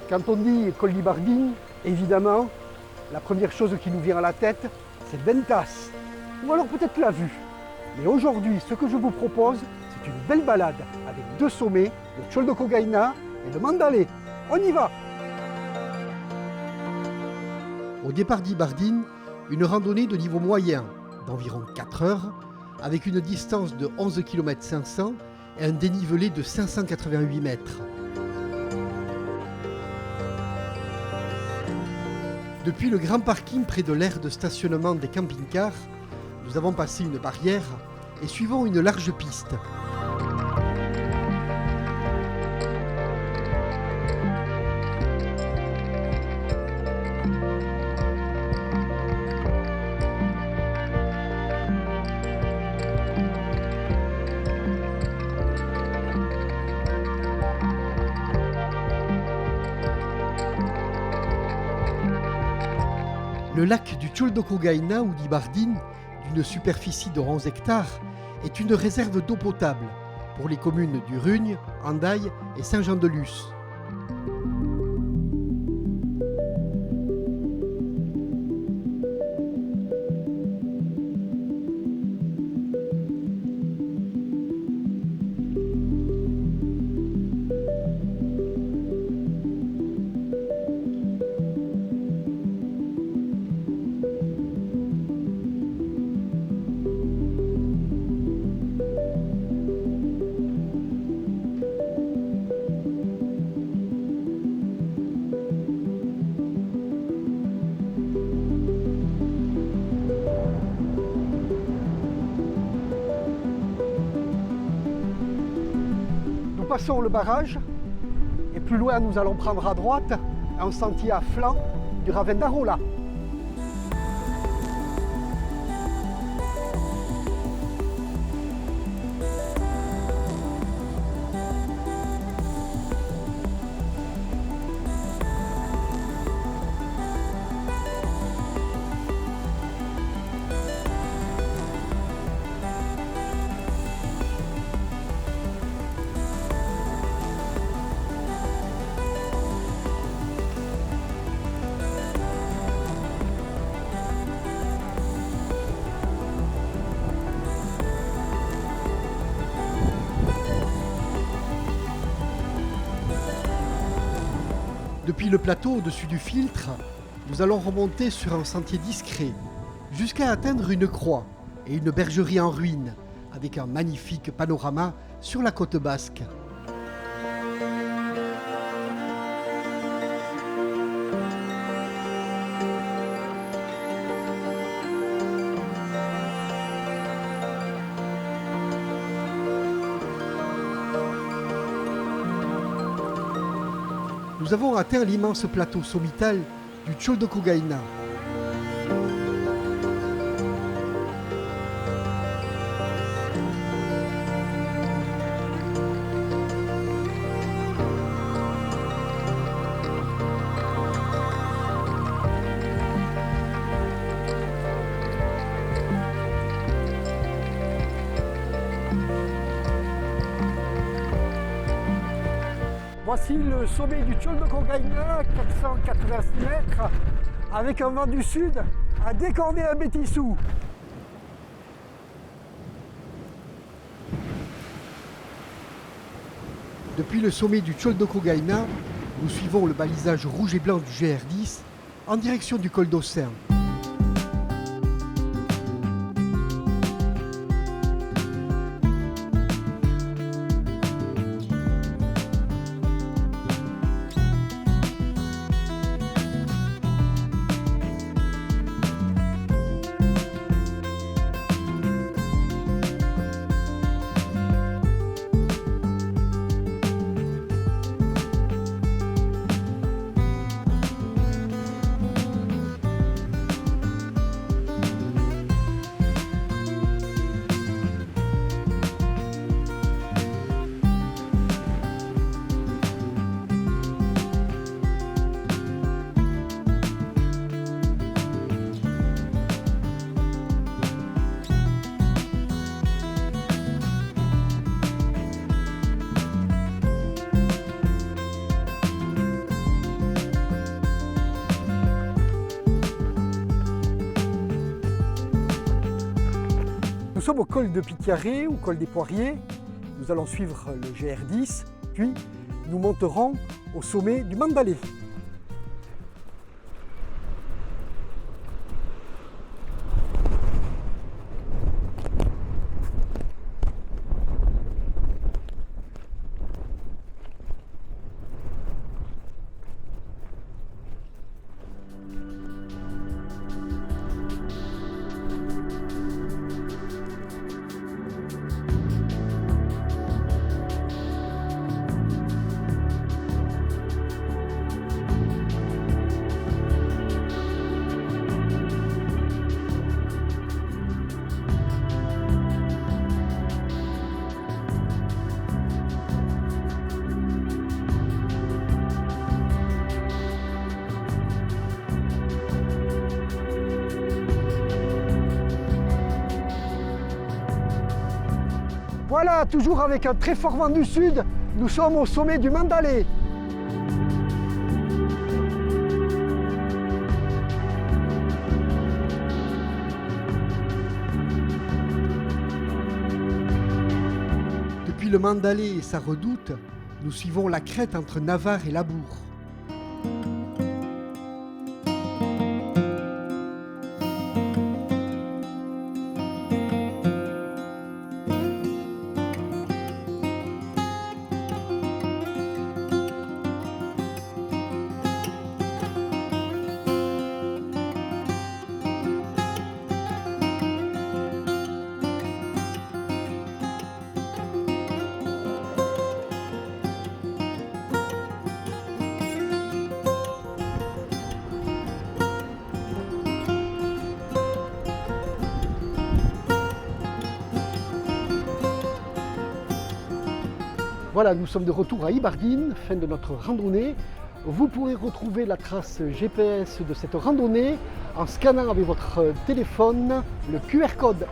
Quand on dit col d'Ibardine, évidemment, la première chose qui nous vient à la tête, c'est Ventas, ou alors peut-être la vue. Mais aujourd'hui, ce que je vous propose, c'est une belle balade avec deux sommets, le Tchol de Cogaïna et le Mandalay. On y va! Au départ d'Ibardine, une randonnée de niveau moyen d'environ 4 heures, avec une distance de 11 km 500 et un dénivelé de 588 mètres. Depuis le grand parking près de l'aire de stationnement des camping-cars, nous avons passé une barrière et suivons une large piste. Le lac du Tchol de Cogaïna ou d'Ibardine, d'une superficie de 11 hectares, est une réserve d'eau potable pour les communes du Rugne, Hendaye et Saint-Jean-de-Luz. Nous passons le barrage et plus loin nous allons prendre à droite un sentier à flanc du ravin d'Arola. Depuis le plateau au-dessus du filtre, nous allons remonter sur un sentier discret jusqu'à atteindre une croix et une bergerie en ruine avec un magnifique panorama sur la côte basque. Nous avons atteint l'immense plateau sommital du Tchol de Cogaïna. Voici le sommet du Tchol de Cogaïna, 486 mètres, avec un vent du sud à décorner un bétissou. Depuis le sommet du Tchol de Cogaïna, nous suivons le balisage rouge et blanc du GR10 en direction du col d'Ossin. sommes au col de Pitiaré, au col des Poiriers. Nous allons suivre le GR10, puis nous monterons au sommet du Mandalay. Voilà, toujours avec un très fort vent du sud, nous sommes au sommet du Mandalay. Depuis le Mandalay et sa redoute, nous suivons la crête entre Navarre et Labour. Voilà, nous sommes de retour à Ibardine, fin de notre randonnée. Vous pourrez retrouver la trace GPS de cette randonnée en scannant avec votre téléphone le QR code.